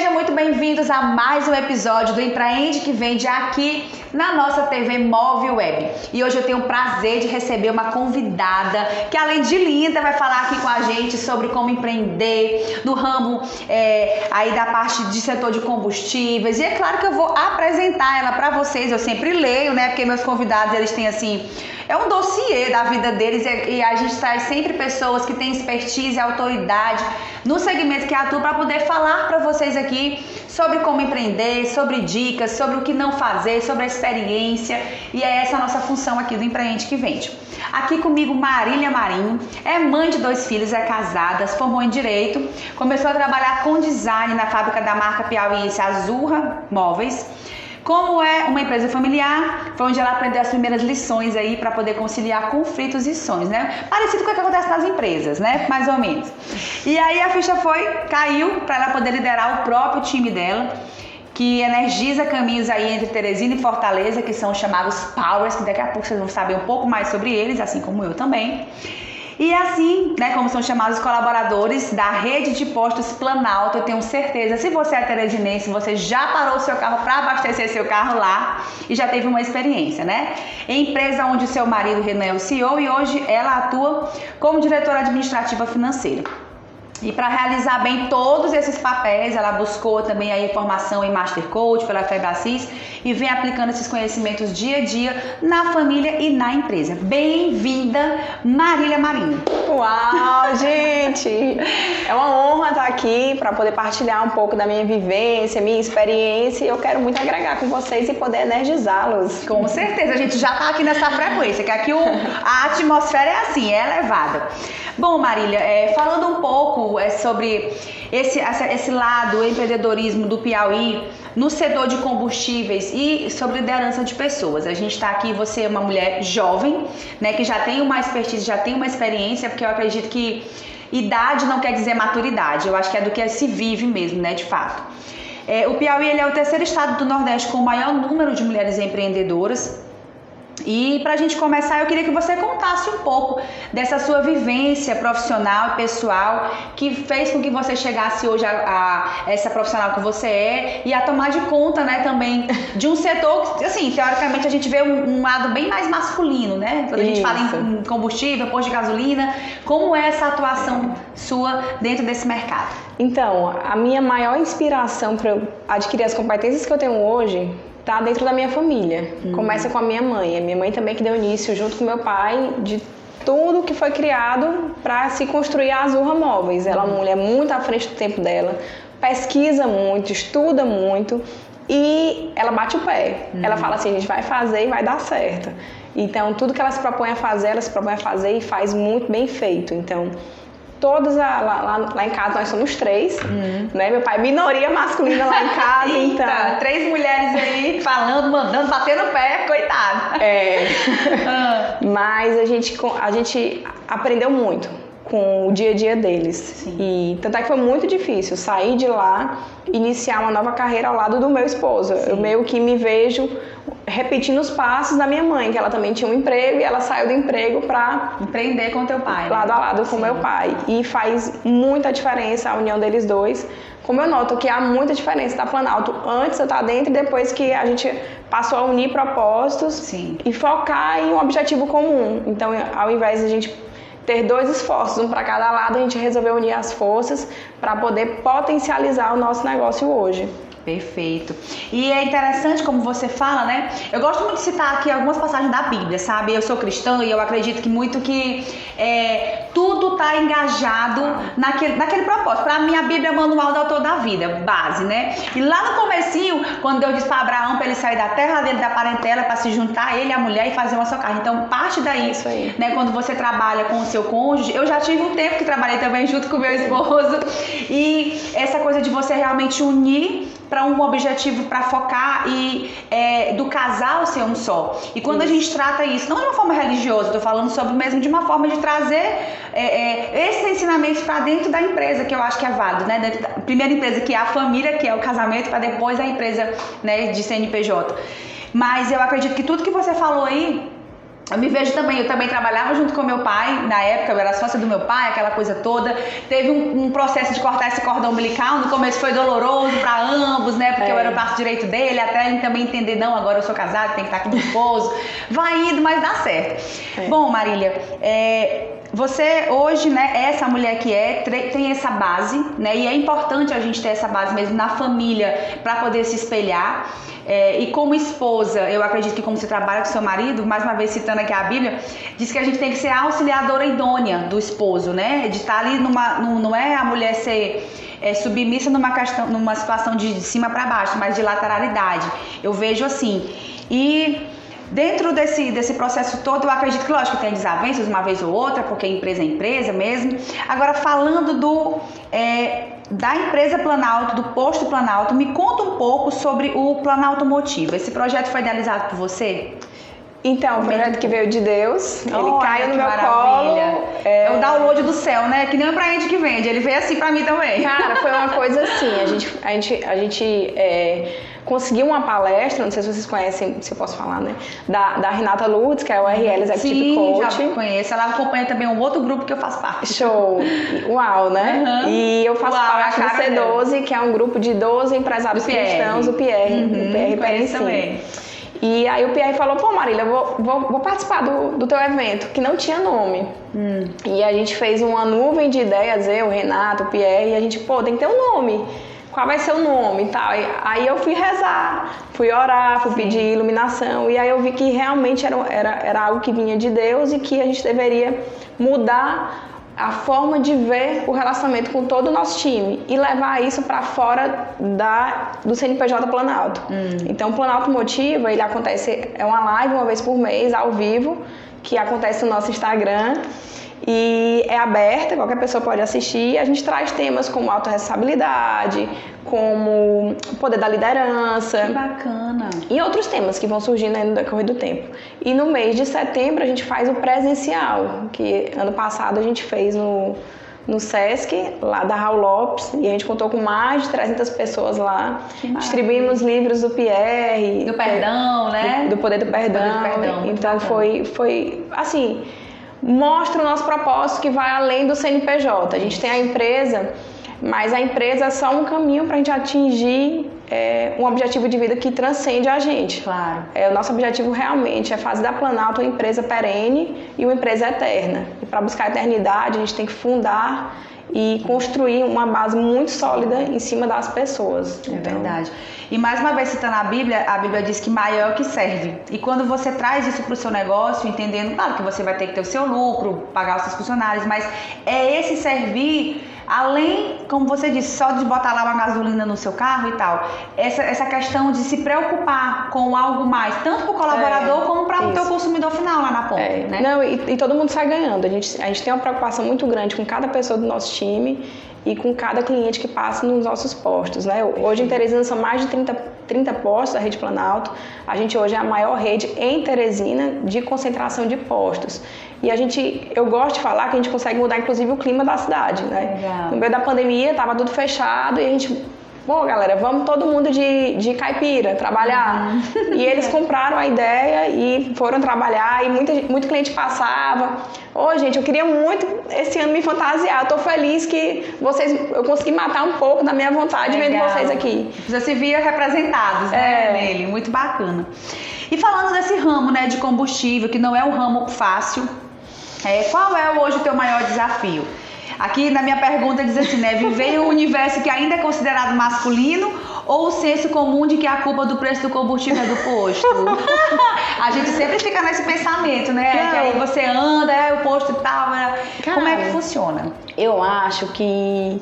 Sejam muito bem-vindos a mais um episódio do Empreende que Vende aqui na nossa TV Móvel Web. E hoje eu tenho o prazer de receber uma convidada que, além de linda, vai falar aqui com a gente sobre como empreender no ramo aí da parte de setor de combustíveis. E é claro que eu vou apresentar ela para vocês. Eu sempre leio, né? Porque meus convidados, eles têm assim... É um dossiê da vida deles e a gente traz sempre pessoas que têm expertise e autoridade no segmento que atua para poder falar para vocês aqui sobre como empreender, sobre dicas, sobre o que não fazer, sobre a experiência. E é essa a nossa função aqui do Empreende que Vende. Aqui comigo Marília Marinho, é mãe de 2 filhos, é casada, se formou em Direito, começou a trabalhar com design na fábrica da marca piauiense Azurra Móveis. Como é uma empresa familiar, foi onde ela aprendeu as primeiras lições aí para poder conciliar conflitos e sonhos, né? Parecido com o que acontece nas empresas, né? Mais ou menos. E aí a ficha caiu para ela poder liderar o próprio time dela, que energiza caminhos aí entre Teresina e Fortaleza, que são chamados Powers, que daqui a pouco vocês vão saber um pouco mais sobre eles, assim como eu também. E assim, né, como são chamados os colaboradores da rede de postos Planalto, eu tenho certeza, se você é teresinense, você já parou o seu carro para abastecer seu carro lá e já teve uma experiência, né? Empresa onde o seu marido Renan é o CEO e hoje ela atua como diretora administrativa financeira. E para realizar bem todos esses papéis, ela buscou também a formação em Master Coach pela Febracis e vem aplicando esses conhecimentos dia a dia na família e na empresa. Bem-vinda, Marília Marinho. Uau, gente! É uma honra estar aqui para poder partilhar um pouco da minha vivência, minha experiência, e eu quero muito agregar com vocês e poder energizá-los. Com certeza, a gente já está aqui nessa frequência, que aqui a atmosfera é assim, é elevada. Bom, Marília, falando um pouco sobre esse lado, o empreendedorismo do Piauí no setor de combustíveis e sobre liderança de pessoas. A gente está aqui, você é uma mulher jovem, né, que já tem uma expertise, já tem uma experiência, porque eu acredito que idade não quer dizer maturidade, eu acho que é do que se vive mesmo, né, de fato. O Piauí ele é o 3º estado do Nordeste com o maior número de mulheres empreendedoras. E para a gente começar, eu queria que você contasse um pouco dessa sua vivência profissional e pessoal que fez com que você chegasse hoje a essa profissional que você é e a tomar de conta, né, também de um setor que, assim, teoricamente a gente vê um lado bem mais masculino, né? Quando a gente fala em combustível, posto de gasolina, como é essa atuação sua dentro desse mercado? Então, a minha maior inspiração para adquirir as competências que eu tenho hoje tá dentro da minha família. Começa com a minha mãe. A minha mãe também que deu início, junto com meu pai, de tudo que foi criado para se construir a Azurra Móveis. Ela é uma mulher muito à frente do tempo dela, pesquisa muito, estuda muito e ela bate o pé. Ela fala assim, a gente vai fazer e vai dar certo. Então, tudo que ela se propõe a fazer, ela se propõe a fazer e faz muito bem feito. Então, todas lá em casa nós somos 3, né? Meu pai, minoria masculina lá em casa. Eita, então 3 mulheres aí falando, mandando, batendo o pé, coitada. Mas a gente aprendeu muito com o dia a dia deles. Sim. E tanto é que foi muito difícil sair de lá, iniciar uma nova carreira ao lado do meu esposo. Sim. Eu meio que me vejo repetindo os passos da minha mãe, que ela também tinha um emprego e ela saiu do emprego para empreender com teu pai, lado a lado com meu pai. E faz muita diferença a união deles dois. Como eu noto que há muita diferença da Planalto antes eu estar dentro e depois que a gente passou a unir propósitos. Sim. E focar em um objetivo comum. Então, ao invés de a gente ter 2 esforços, um para cada lado, a gente resolveu unir as forças para poder potencializar o nosso negócio hoje. Perfeito. E é interessante como você fala, né? Eu gosto muito de citar aqui algumas passagens da Bíblia, sabe? Eu sou cristã e eu acredito que muito que tudo tá engajado naquele propósito. Pra mim, a Bíblia é o manual do autor da vida, base, né? E lá no comecinho, quando Deus disse para Abraão para ele sair da terra dele, da parentela, para se juntar a ele e a mulher e fazer uma só carne. Então, parte daí, isso aí, né? Quando você trabalha com o seu cônjuge, eu já tive um tempo que trabalhei também junto com o meu esposo. E essa coisa de você realmente unir para um objetivo, para focar e do casal ser um só. E quando a gente trata isso, não de uma forma religiosa, estou falando sobre mesmo de uma forma de trazer esses ensinamentos para dentro da empresa, que eu acho que é válido, né? Da primeira empresa, que é a família, que é o casamento, para depois a empresa, né, de CNPJ. Mas eu acredito que tudo que você falou aí Eu me vejo também, eu também trabalhava junto com meu pai, na época eu era sócia do meu pai, aquela coisa toda. Teve um processo de cortar esse cordão umbilical, no começo foi doloroso para ambos, né? Porque eu era o braço direito dele, até ele também entender, não, agora eu sou casada, tem que estar com o esposo. Vai indo, mas dá certo. Bom, Marília, você hoje, né, é essa mulher que tem essa base, né? E é importante a gente ter essa base mesmo na família para poder se espelhar. E como esposa, eu acredito que como você trabalha com seu marido, mais uma vez citando aqui a Bíblia, diz que a gente tem que ser a auxiliadora idônea do esposo, né? De estar ali não é a mulher ser submissa numa situação de cima para baixo, mas de lateralidade. Eu vejo assim. E dentro desse processo todo, eu acredito que, lógico, tem desavenças uma vez ou outra, porque empresa é empresa mesmo. Agora, falando da empresa Planalto, do posto Planalto, me conta um pouco sobre o Planalto Motiva. Esse projeto foi idealizado por você? Então, o projeto que veio de Deus, ele caiu no meu colo. É o download do céu, né? Que nem o Pra Gente que Vende, ele veio assim pra mim também. Cara, foi uma coisa assim, a gente conseguiu uma palestra, não sei se vocês conhecem, se eu posso falar, né? Da Renata Lutz, que é o RL Executive Coach. Sim, já conheço. Ela acompanha também um outro grupo que eu faço parte. Show! Uau, né? Uhum. E eu faço parte do C12, que é um grupo de 12 empresários cristãos, o PR. O PR conheço também. E aí o Pierre falou, pô, Marília, vou participar do teu evento, que não tinha nome. E a gente fez uma nuvem de ideias, eu, o Renato, o Pierre, e a gente, pô, tem que ter um nome. Qual vai ser o nome e tal? Aí eu fui rezar, fui orar, fui pedir iluminação, e aí eu vi que realmente era algo que vinha de Deus e que a gente deveria mudar a forma de ver o relacionamento com todo o nosso time e levar isso para fora do CNPJ Planalto. Então, o Planalto Motiva, ele acontece, é uma live uma vez por mês, ao vivo, que acontece no nosso Instagram e é aberta, qualquer pessoa pode assistir. A gente traz temas como autorresponsabilidade, como o poder da liderança. Que bacana! E outros temas que vão surgindo no decorrer do tempo. E no mês de setembro a gente faz o presencial, que ano passado a gente fez no Sesc, lá da Raul Lopes, e a gente contou com mais de 300 pessoas lá. Distribuímos livros do Pierre. Do perdão, né? Do poder do perdão. Então foi assim, mostra o nosso propósito que vai além do CNPJ. A gente tem a empresa, mas a empresa é só um caminho para a gente atingir um objetivo de vida que transcende a gente. Claro. O nosso objetivo realmente é fazer da Planalto uma empresa perene e uma empresa eterna. E para buscar a eternidade, a gente tem que fundar e construir uma base muito sólida em cima das pessoas. É verdade. E mais uma vez citando a Bíblia diz que maior é o que serve. E quando você traz isso para o seu negócio, entendendo, claro que você vai ter que ter o seu lucro, pagar os seus funcionários, mas é esse servir, além, como você disse, só de botar lá uma gasolina no seu carro e tal, essa questão de se preocupar com algo mais, tanto para o colaborador como para o teu consumidor final lá na ponta. Né? Não, e todo mundo sai ganhando. A gente tem uma preocupação muito grande com cada pessoa do nosso time e com cada cliente que passa nos nossos postos, né? Hoje em Teresina são mais de 30 postos da Rede Planalto. A gente hoje é a maior rede em Teresina de concentração de postos. E eu gosto de falar que a gente consegue mudar inclusive o clima da cidade, né? Legal. No meio da pandemia estava tudo fechado e a gente, pô, galera, vamos todo mundo de caipira trabalhar. E eles compraram a ideia e foram trabalhar e muito cliente passava. Ô, gente, eu queria muito esse ano me fantasiar. Eu tô feliz que eu consegui matar um pouco da minha vontade vendo vocês aqui. Você se via representados, né, nele. Muito bacana. E falando desse ramo, né, de combustível, que não é um ramo fácil, qual é hoje o teu maior desafio? Aqui na minha pergunta diz assim, né? Viver em um universo que ainda é considerado masculino ou o senso comum de que a culpa do preço do combustível é do posto? A gente sempre fica nesse pensamento, né? Não. Que aí você anda, o posto e tal. Como é que funciona? Eu acho que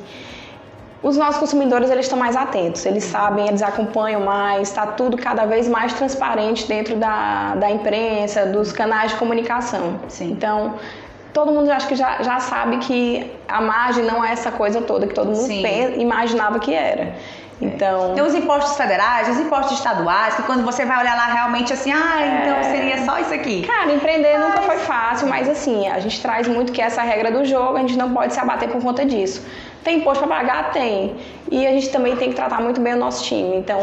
os nossos consumidores, eles estão mais atentos, eles sabem, eles acompanham mais, está tudo cada vez mais transparente dentro da imprensa, dos canais de comunicação. Sim. Então, todo mundo acho que já sabe que a margem não é essa coisa toda que todo mundo imaginava que era. Então... Tem os impostos federais, os impostos estaduais, que quando você vai olhar lá realmente assim, então seria só isso aqui. Cara, empreender nunca foi fácil, mas assim, a gente traz muito que essa regra do jogo, a gente não pode se abater por conta disso. Tem imposto para pagar? Tem. E a gente também tem que tratar muito bem o nosso time. Então,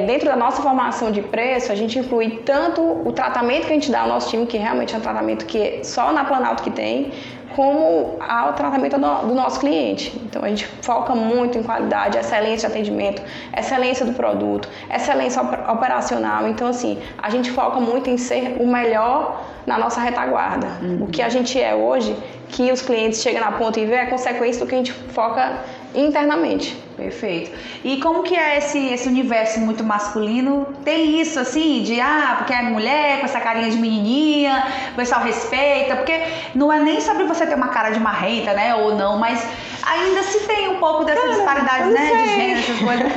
dentro da nossa formação de preço, a gente inclui tanto o tratamento que a gente dá ao nosso time, que realmente é um tratamento que só na Planalto que tem, como ao tratamento do nosso cliente. Então, a gente foca muito em qualidade, excelência de atendimento, excelência do produto, excelência operacional. Então, assim, a gente foca muito em ser o melhor na nossa retaguarda. O que a gente é hoje, que os clientes chegam na ponta e vê, é consequência do que a gente foca internamente. Perfeito. E como que é esse universo muito masculino? Tem isso assim, de porque é mulher, com essa carinha de menininha, o pessoal respeita, porque não é nem sobre você ter uma cara de marrenta, né, ou não, mas ainda se tem um pouco dessa disparidade, né, de gênero, essas coisas.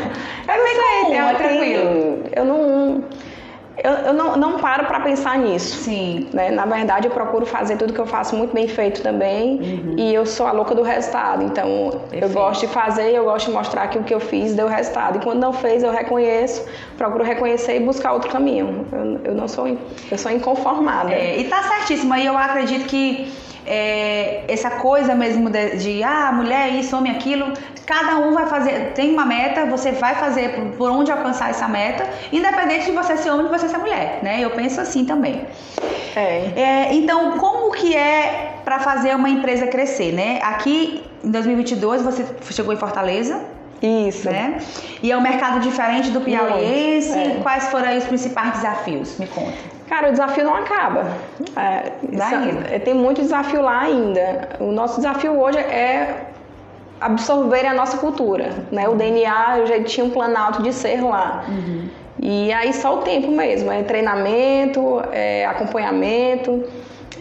É bem comum, é tranquilo. Eu não paro para pensar nisso. Sim. Né? Na verdade, eu procuro fazer tudo que eu faço muito bem feito também. E eu sou a louca do resultado. Então, eu gosto de fazer e eu gosto de mostrar que o que eu fiz deu resultado. E quando não fez, eu reconheço, procuro reconhecer e buscar outro caminho. Eu sou inconformada. E tá certíssimo. E eu acredito que essa coisa mesmo de mulher isso, homem aquilo, cada um vai fazer, tem uma meta, você vai fazer por onde alcançar essa meta, independente de você ser homem ou de você ser mulher, né? Eu penso assim também. Então, como que é para fazer uma empresa crescer, né? Aqui em 2022 você chegou em Fortaleza. Isso. Né? E é um mercado diferente do piauiense. Quais foram aí os principais desafios? Me conta. Cara, o desafio não acaba. Tem muito desafio lá ainda. O nosso desafio hoje é absorver a nossa cultura, né? O DNA, eu já tinha um Planalto de ser lá. E aí só o tempo mesmo, treinamento, acompanhamento.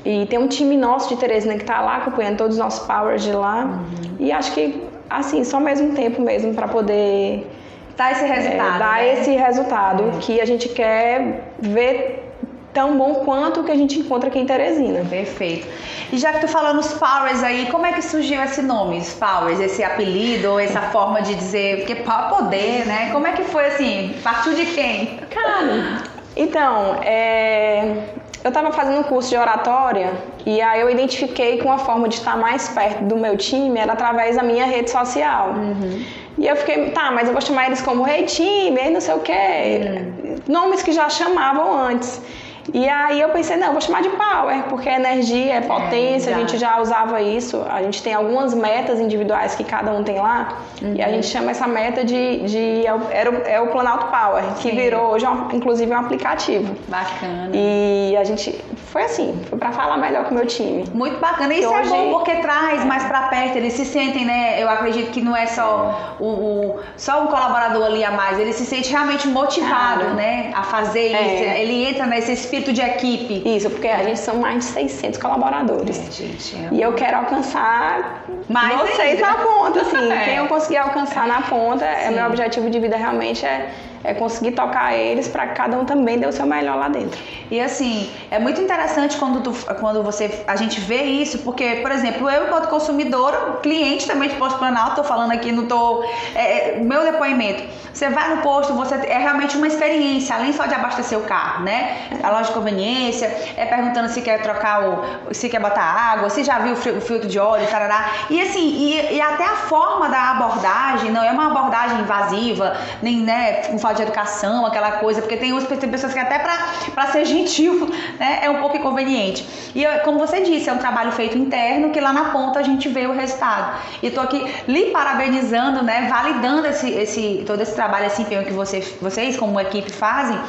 E tem um time nosso de Teresina que está lá acompanhando todos os nossos powers de lá. E acho que, assim, só mais um tempo mesmo para poder dar esse resultado. Esse resultado que a gente quer ver tão bom quanto o que a gente encontra aqui em Teresina. Perfeito. E já que tu falou nos Powers aí, como é que surgiu esse nome, os Powers, esse apelido, essa forma de dizer, porque poder, né? Como é que foi assim? Partiu de quem? Cara, então, eu estava fazendo um curso de oratória e aí eu identifiquei que uma forma de estar mais perto do meu time era através da minha rede social. E eu fiquei, mas eu vou chamar eles como Rei Time, não sei o quê. Nomes que já chamavam antes. E aí eu pensei, não, eu vou chamar de Power, porque é energia, é potência, a gente já usava isso. A gente tem algumas metas individuais que cada um tem lá, e a gente chama essa meta é o Planalto Power, que virou hoje, inclusive, um aplicativo. Bacana. E a gente, foi pra falar melhor com o meu time. Muito bacana, isso hoje, é bom porque traz mais pra perto, eles se sentem, né, eu acredito que não é só só um colaborador ali a mais, ele se sente realmente motivado, né, a fazer isso, ele entra nesse espírito de equipe. Isso, porque a gente são mais de 600 colaboradores. E eu quero alcançar mais vocês na ponta, assim. Quem eu conseguir alcançar na ponta, meu objetivo de vida realmente é conseguir tocar eles para que cada um também dê o seu melhor lá dentro. E assim, é muito interessante quando a gente vê isso, porque, por exemplo, eu enquanto consumidora, cliente também de posto Planalto, tô falando aqui, meu depoimento, você vai no posto, é realmente uma experiência, além só de abastecer o carro, né? A loja de conveniência, perguntando se quer se quer botar água, se já viu o filtro de óleo, tarará. E assim, e até a forma da abordagem, não é uma abordagem invasiva, nem, né, com falta de educação, aquela coisa, porque tem pessoas que até pra ser gentil, né, é um pouco inconveniente. E como você disse, é um trabalho feito interno que lá na ponta a gente vê o resultado. E tô aqui lhe parabenizando, né, validando todo esse trabalho, esse empenho que vocês como equipe fazem,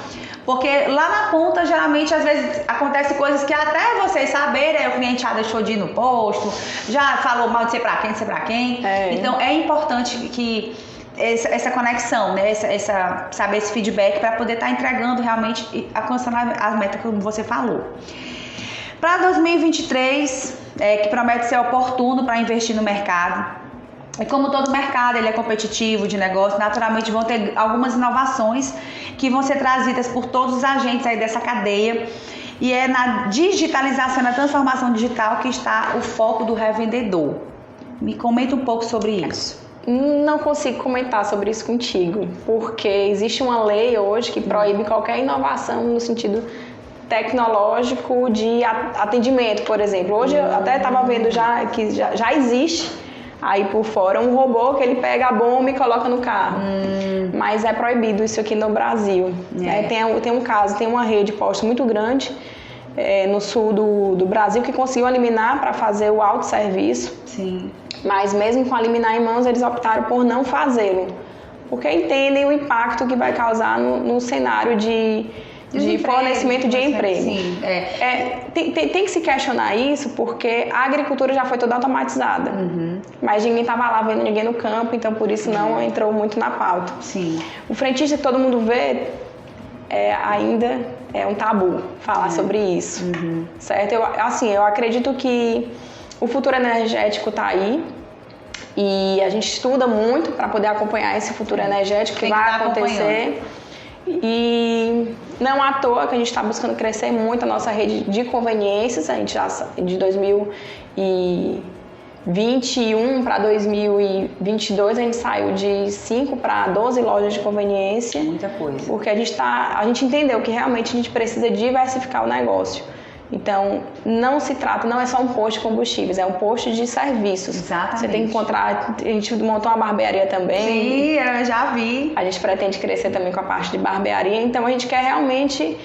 porque lá na ponta, geralmente, às vezes, acontece coisas que até vocês saberem, o cliente já deixou de ir no posto, já falou mal de ser pra quem. Então, é importante que essa conexão, né? Saber esse feedback para poder estar entregando realmente e alcançando as metas como você falou. Para 2023, que promete ser oportuno para investir no mercado. E como todo mercado ele é competitivo de negócio, naturalmente vão ter algumas inovações que vão ser trazidas por todos os agentes aí dessa cadeia. E é na digitalização, na transformação digital que está o foco do revendedor. Me comenta um pouco sobre isso. Não consigo comentar sobre isso contigo, porque existe uma lei hoje que proíbe qualquer inovação no sentido tecnológico de atendimento, por exemplo. Hoje eu até estava vendo que já existe aí por fora um robô que ele pega a bomba e coloca no carro. Mas é proibido isso aqui no Brasil. Tem um caso, tem uma rede de postos muito grande no sul do Brasil que conseguiu eliminar para fazer o autosserviço. Sim. Mas mesmo com a liminar em mãos, eles optaram por não fazê-lo, porque entendem o impacto que vai causar no cenário de fornecimento de emprego. Sim, tem que se questionar isso, porque a agricultura já foi toda automatizada. Mas ninguém estava lá vendo ninguém no campo, então por isso não entrou muito na pauta. Sim. O frentista que todo mundo vê ainda é um tabu falar sobre isso. Certo? Eu acredito que o futuro energético está aí. E a gente estuda muito para poder acompanhar esse futuro energético que vai acontecer. E não à toa que a gente está buscando crescer muito a nossa rede de conveniências. A gente já de 2021 para 2022 a gente saiu de 5 para 12 lojas de conveniência. Muita coisa. Porque a gente entendeu que realmente a gente precisa diversificar o negócio. Então, não é só um posto de combustíveis, é um posto de serviços. Exatamente. Você tem que encontrar, a gente montou uma barbearia também. Sim, eu já vi. A gente pretende crescer também com a parte de barbearia, então a gente quer realmente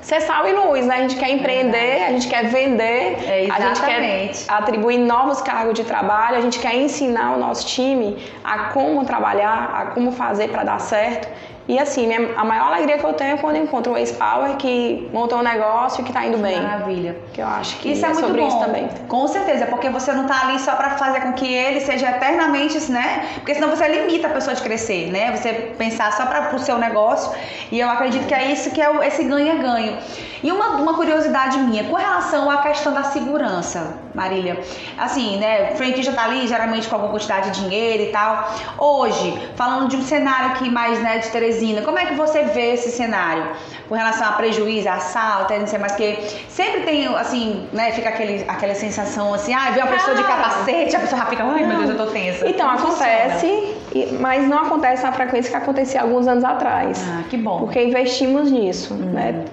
ser sal e luz, né? A gente quer empreender, a gente quer vender, a gente quer atribuir novos cargos de trabalho, a gente quer ensinar o nosso time a como trabalhar, a como fazer para dar certo. E assim, a maior alegria que eu tenho é quando eu encontro um ex-power que montou um negócio e que está indo bem. Maravilha. Que eu acho que isso é muito sobre bom. Isso também. Com certeza, porque você não está ali só para fazer com que ele seja eternamente, né? Porque senão você limita a pessoa de crescer, né? Você pensar só para o seu negócio. E eu acredito que é isso que é esse ganha-ganho. E uma curiosidade minha, com relação à questão da segurança, Marília, assim, né, o frentista tá ali geralmente com alguma quantidade de dinheiro e tal. Hoje, falando de um cenário aqui mais, né, de Teresina, como é que você vê esse cenário? Com relação a prejuízo, assalto, não sei mais o que. Sempre tem, assim, né, fica aquela sensação assim, vê uma pessoa de capacete, a pessoa já fica, ai meu Deus, eu tô tensa. Então, acontece, mas não acontece na frequência que acontecia alguns anos atrás. Que bom. Porque investimos nisso, né?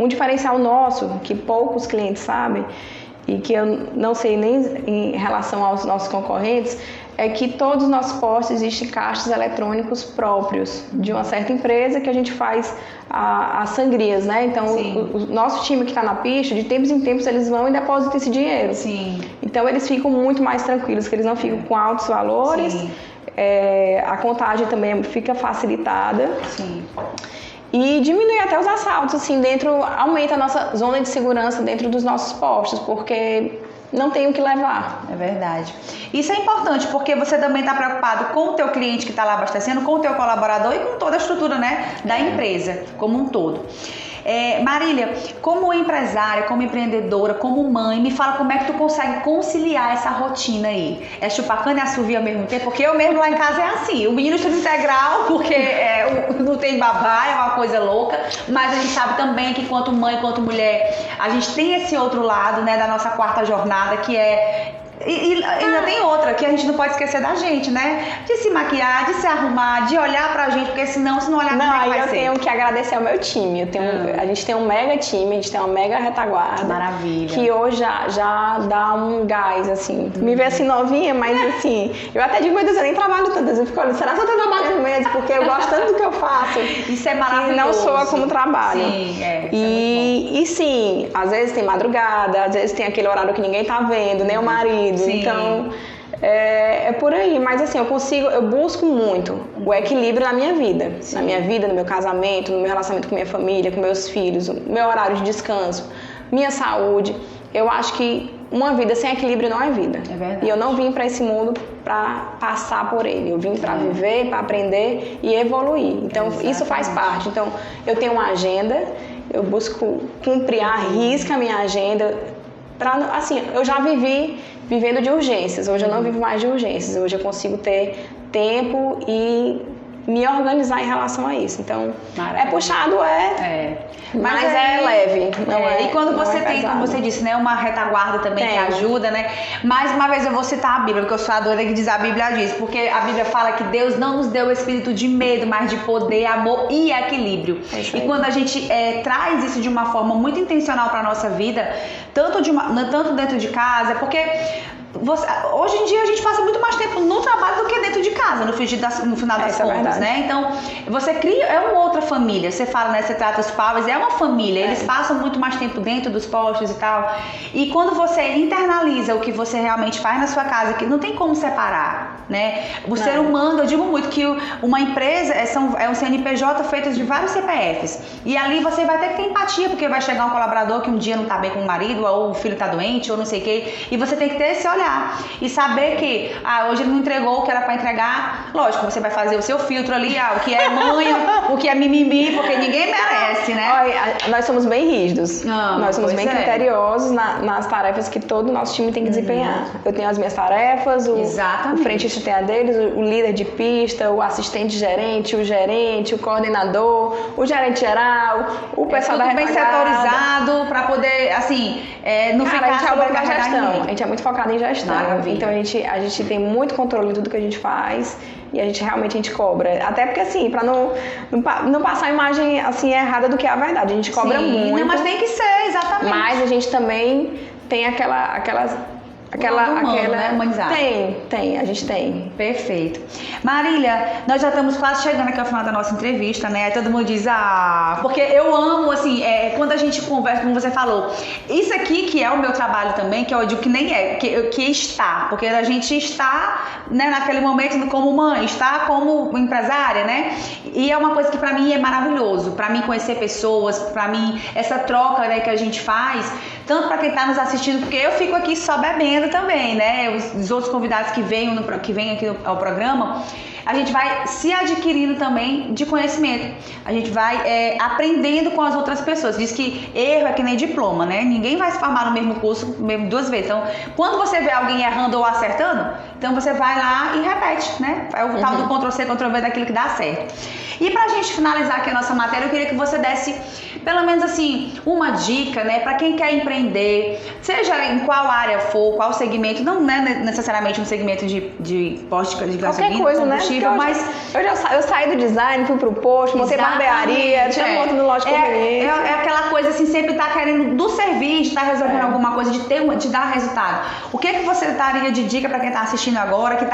Um diferencial nosso, que poucos clientes sabem, e que eu não sei nem em relação aos nossos concorrentes, é que todos os nossos postos existem caixas eletrônicos próprios de uma certa empresa que a gente faz as sangrias, né? Então, o nosso time que está na pista, de tempos em tempos eles vão e depositam esse dinheiro. Sim. Então, eles ficam muito mais tranquilos, que eles não ficam com altos valores. Sim. A contagem também fica facilitada. Sim. E diminui até os assaltos, assim, aumenta a nossa zona de segurança dentro dos nossos postos, porque não tem o que levar. É verdade. Isso é importante, porque você também está preocupado com o teu cliente que está lá abastecendo, com o teu colaborador e com toda a estrutura, né, da empresa como um todo. Marília, como empresária, como empreendedora, como mãe, me fala como é que tu consegue conciliar essa rotina aí. É chupar cana e assovio ao mesmo tempo? Porque eu mesmo lá em casa é assim, o menino estuda integral, porque não tem babá, é uma coisa louca, mas a gente sabe também que quanto mãe, quanto mulher, a gente tem esse outro lado, né, da nossa quarta jornada, que é... E ainda tem outra, que a gente não pode esquecer da gente, né? De se maquiar, de se arrumar, de olhar pra gente, porque senão, se não olhar, como é que vai ser? Eu tenho que agradecer ao meu time. A gente tem um mega time, a gente tem uma mega retaguarda. Maravilha. Que hoje já dá um gás, assim. Me vê assim novinha, mas assim, eu até digo, meu Deus, eu nem trabalho tanto. Eu fico olhando, será que eu tô trabalhando mesmo? Porque eu gosto tanto do que eu faço. Isso é maravilhoso. Que não soa como trabalho. Sim, E sim, às vezes tem madrugada, às vezes tem aquele horário que ninguém tá vendo, nem o marido. Sim. Então, é por aí. Mas assim, eu busco muito o equilíbrio na minha vida. Sim. Na minha vida, no meu casamento, no meu relacionamento com minha família, com meus filhos, no meu horário de descanso, minha saúde. Eu acho que uma vida sem equilíbrio não é vida. É verdade. E eu não vim para esse mundo para passar por ele. Eu vim para viver, para aprender e evoluir. Então, isso faz parte. Então, eu tenho uma agenda, eu busco cumprir à risca a minha agenda. Assim, eu já vivendo de urgências. Hoje eu não vivo mais de urgências. Hoje eu consigo ter tempo e me organizar em relação a isso. Então, é puxado, mas é leve. E quando você tem, como você disse, né, uma retaguarda também que ajuda, né? Mais uma vez eu vou citar a Bíblia, porque eu sou a doida que diz a Bíblia diz, porque a Bíblia fala que Deus não nos deu o espírito de medo, mas de poder, amor e equilíbrio. E quando a gente traz isso de uma forma muito intencional para nossa vida, tanto dentro de casa, porque hoje em dia a gente passa muito mais tempo no trabalho do que dentro de casa, no final das contas, né? Então, você cria, uma outra família. Você fala, né? Você trata os pais, é uma família. Eles passam muito mais tempo dentro dos postos e tal. E quando você internaliza o que você realmente faz na sua casa, que não tem como separar, né? O ser humano, eu digo muito que uma empresa é um CNPJ feito de vários CPFs. E ali você vai ter que ter empatia, porque vai chegar um colaborador que um dia não tá bem com o marido, ou o filho tá doente, ou não sei o quê. E você tem que ter esse olhar e saber que hoje ele não entregou o que era para entregar. Lógico, você vai fazer o seu filtro ali, o que é manha, o que é mimimi, porque ninguém merece, né? Olha, nós somos bem rígidos, nós somos bem criteriosos nas tarefas que todo o nosso time tem que desempenhar. Eu tenho as minhas tarefas, o frentista tem a deles, o líder de pista, o assistente gerente, o coordenador, o gerente geral, o pessoal da bem setorizado para poder, assim, não ficar sobrecarregado. A gente é muito focado em gestão. Maravilha. Então a gente tem muito controle de tudo que a gente faz e a gente cobra. Até porque, assim, pra não passar a imagem assim errada do que é a verdade. A gente cobra muito. Não, mas tem que ser, exatamente. Mas a gente também tem aquela né? Humanizado. Tem, a gente tem. Perfeito. Marília, nós já estamos quase chegando aqui ao final da nossa entrevista, né? Aí todo mundo diz, porque eu amo, assim, quando a gente conversa, como você falou, isso aqui que é o meu trabalho também, que eu digo que nem que está, porque a gente está, né, naquele momento como mãe, está como empresária, né? E é uma coisa que pra mim é maravilhoso, pra mim conhecer pessoas, pra mim essa troca, né, que a gente faz, tanto pra quem tá nos assistindo, porque eu fico aqui só bebendo também, né? Os outros convidados que vêm aqui ao programa, a gente vai se adquirindo também de conhecimento. A gente vai aprendendo com as outras pessoas. Diz que erro é que nem diploma, né? Ninguém vai se formar no mesmo curso duas vezes. Então, quando você vê alguém errando ou acertando, então você vai lá e repete, né? É o tal do Ctrl+C, Ctrl+V daquilo que dá certo. E pra gente finalizar aqui a nossa matéria, eu queria que você desse pelo menos assim uma dica, né, para quem quer empreender, seja em qual área for, qual segmento, não é necessariamente um segmento de posto de gasolina, coisa, combustível, né? mas eu saí do design, fui pro posto, montei barbearia, tinha um monte no loja de conveniência. É aquela coisa assim, sempre tá querendo do servir, de estar resolvendo alguma coisa, de dar resultado. O que você daria de dica para quem tá assistindo agora, que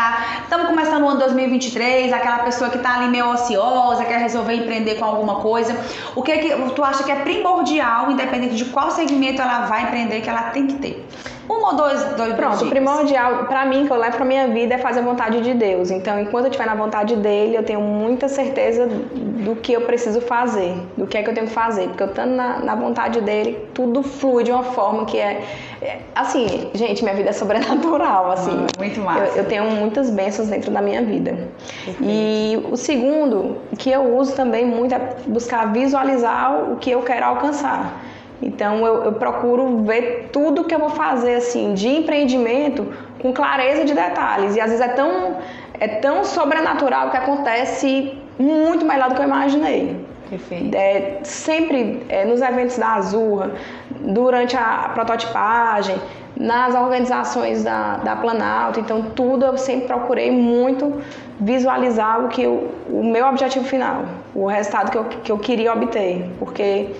estamos começando o ano 2023, aquela pessoa que tá ali meio ociosa, quer resolver empreender com alguma coisa, o que tu acha que é primordial, independente de qual segmento ela vai empreender, que ela tem que ter? Uma ou dois Pronto, o primordial pra mim, que eu levo pra minha vida, é fazer a vontade de Deus. Então, enquanto eu estiver na vontade dele, eu tenho muita certeza do que eu preciso fazer, do que é que eu tenho que fazer. Porque eu estando na vontade dele, tudo flui de uma forma que assim, gente, minha vida é sobrenatural, assim. Muito massa. Eu tenho muitas bênçãos dentro da minha vida. E o segundo, que eu uso também muito, é buscar visualizar o que eu quero alcançar. Então eu procuro ver tudo que eu vou fazer assim de empreendimento com clareza de detalhes, e às vezes é tão sobrenatural que acontece muito melhor do que eu imaginei. Perfeito. Sempre nos eventos da Azurra, durante a prototipagem, nas organizações da Planalto, então tudo eu sempre procurei muito visualizar o meu objetivo final, o resultado que eu queria obter, porque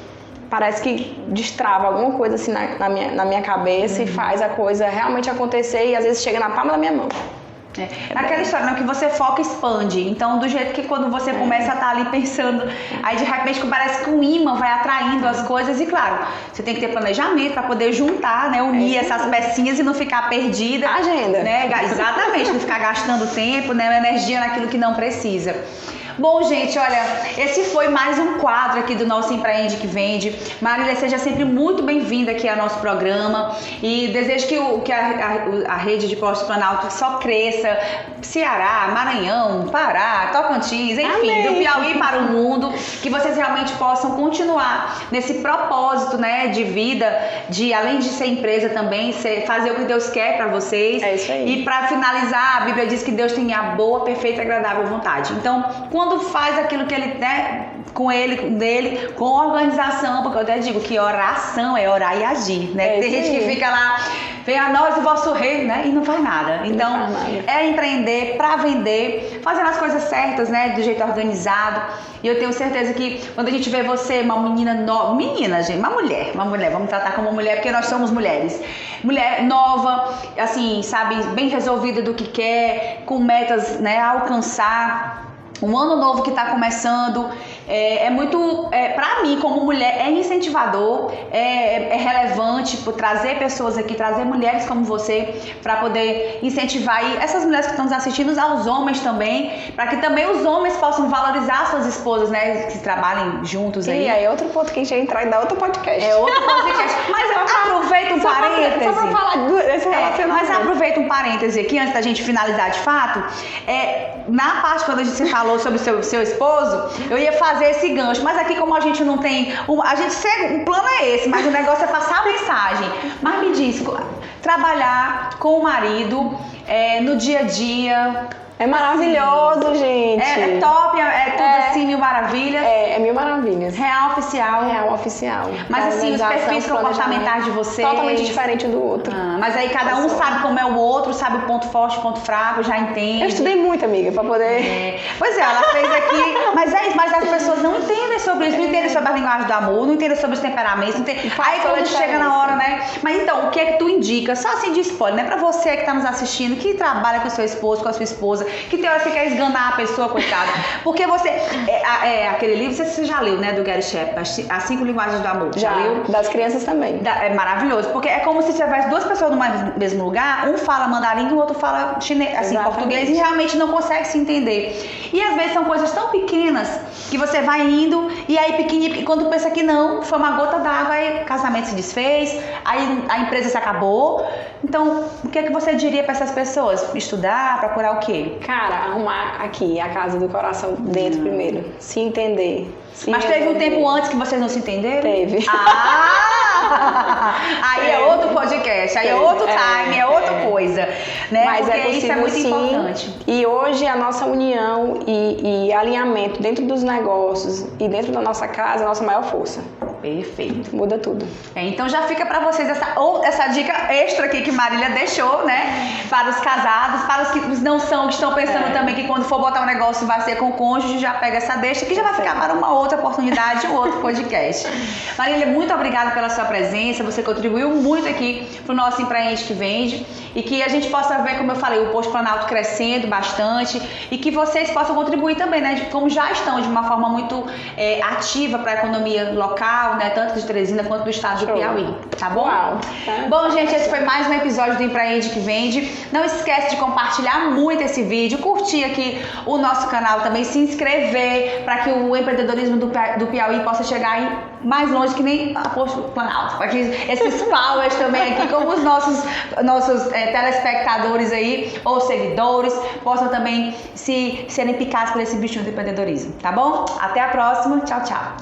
parece que destrava alguma coisa assim na minha cabeça e faz a coisa realmente acontecer, e às vezes chega na palma da minha mão. Aquela história, não, que você foca e expande. Então, do jeito que quando você começa a estar ali pensando, aí de repente parece que um imã vai atraindo as coisas. E claro, você tem que ter planejamento para poder juntar, né, unir essas pecinhas e não ficar perdida. Agenda. Né? Exatamente, não ficar gastando tempo, né, energia naquilo que não precisa. Bom, gente, olha, esse foi mais um quadro aqui do nosso Empreende que Vende. Marília, seja sempre muito bem-vinda aqui ao nosso programa, e desejo que a rede de postos Planalto só cresça, Ceará, Maranhão, Pará, Tocantins, enfim, Amém. Do Piauí para o mundo, que vocês realmente possam continuar nesse propósito, né, de vida, de além de ser empresa também, fazer o que Deus quer para vocês. É isso aí. E para finalizar, a Bíblia diz que Deus tem a boa, perfeita e agradável vontade. Então, quando quando faz aquilo que ele, né, dele, com organização, porque eu até digo que oração é orar e agir, né? Tem gente que fica lá, vem a nós o vosso rei, né? E não faz nada. Então, é empreender pra vender, fazendo as coisas certas, né? Do jeito organizado. E eu tenho certeza que quando a gente vê você, uma menina nova, gente, uma mulher, vamos tratar como mulher, porque nós somos mulheres. Mulher nova, assim, sabe, bem resolvida do que quer, com metas, né, a alcançar. Um ano novo que está começando, é muito, para mim como mulher, é incentivador, é relevante por trazer pessoas aqui, trazer mulheres como você, para poder incentivar aí essas mulheres que estão nos assistindo, aos homens também, para que também os homens possam valorizar suas esposas, né, que trabalhem juntos aí. E aí outro ponto que a gente vai entrar e dar outro podcast. Outro podcast. Mas aproveita um parêntese. Só pra falar desse relacionamento. Mas aproveita um parêntese aqui, antes da gente finalizar de fato, na parte quando a gente falou sobre o seu esposo, eu ia fazer esse gancho, mas aqui como a gente não tem, o plano é esse, mas o negócio é passar a mensagem. Mas me diz, trabalhar com o marido no dia a dia... É maravilhoso, gente. É top, tudo assim, mil maravilhas. É mil maravilhas. Real oficial. Real oficial. Mas assim, os perfis comportamentais de vocês... Totalmente diferente um do outro. Mas aí cada um sabe como é o outro, sabe o ponto forte, o ponto fraco, já entende. Eu estudei muito, amiga, pra poder... Pois é, ela fez aqui... Mas as pessoas não entendem sobre isso, não entendem sobre a linguagem do amor, não entendem sobre os temperamentos, não entendem... Aí quando chega na hora, né? Mas então, o que é que tu indica? Só assim de spoiler, né? Pra você que tá nos assistindo, que trabalha com o seu esposo, com a sua esposa, que tem hora que você quer esganar a pessoa, coitada. Porque você... aquele livro, você já leu, né? Do Gary Chapman, As 5 Linguagens do Amor. Já leu? Das crianças também. É maravilhoso. Porque é como se tivesse duas pessoas no mesmo lugar, um fala mandarim e o outro fala chinês, assim, português, e realmente não consegue se entender. E às vezes são coisas tão pequenas que você vai indo e aí pequenininho, quando pensa que não, foi uma gota d'água, aí o casamento se desfez, aí a empresa se acabou. Então, o que é que você diria para essas pessoas? Estudar, procurar o quê? Cara, arrumar aqui a casa do coração dentro primeiro. Se entender. Mas teve um tempo antes que vocês não se entenderam? Teve. Aí é outro podcast, aí é outro time, é outra coisa, né? Mas porque é possível, isso é muito sim, importante. E hoje a nossa união e alinhamento dentro dos negócios e dentro da nossa casa é a nossa maior força. Perfeito. Muda tudo. Então já fica pra vocês essa dica extra aqui que Marília deixou, né? Para os casados, para os que não são, que estão pensando também que quando for botar um negócio vai ser com o cônjuge, já pega essa deixa que já vai ficar para uma outra oportunidade, um outro podcast. Marília, muito obrigada pela sua presença, você contribuiu muito aqui pro nosso Empreende que Vende e que a gente possa ver, como eu falei, o Posto Planalto crescendo bastante e que vocês possam contribuir também, né? Como já estão de uma forma muito ativa para a economia local, né? Tanto de Teresina quanto do estado do Piauí, tá bom? Uau, Bom, gente, esse foi mais um episódio do Empreende que Vende. Não esquece de compartilhar muito esse vídeo, curtir aqui o nosso canal também, se inscrever para que o empreendedorismo do Piauí possa chegar aí mais longe que nem a Posto Planalto, para que esses powers também aqui, como os nossos telespectadores aí, ou seguidores, possam também serem picados por esse bichinho do empreendedorismo, tá bom? Até a próxima, tchau, tchau!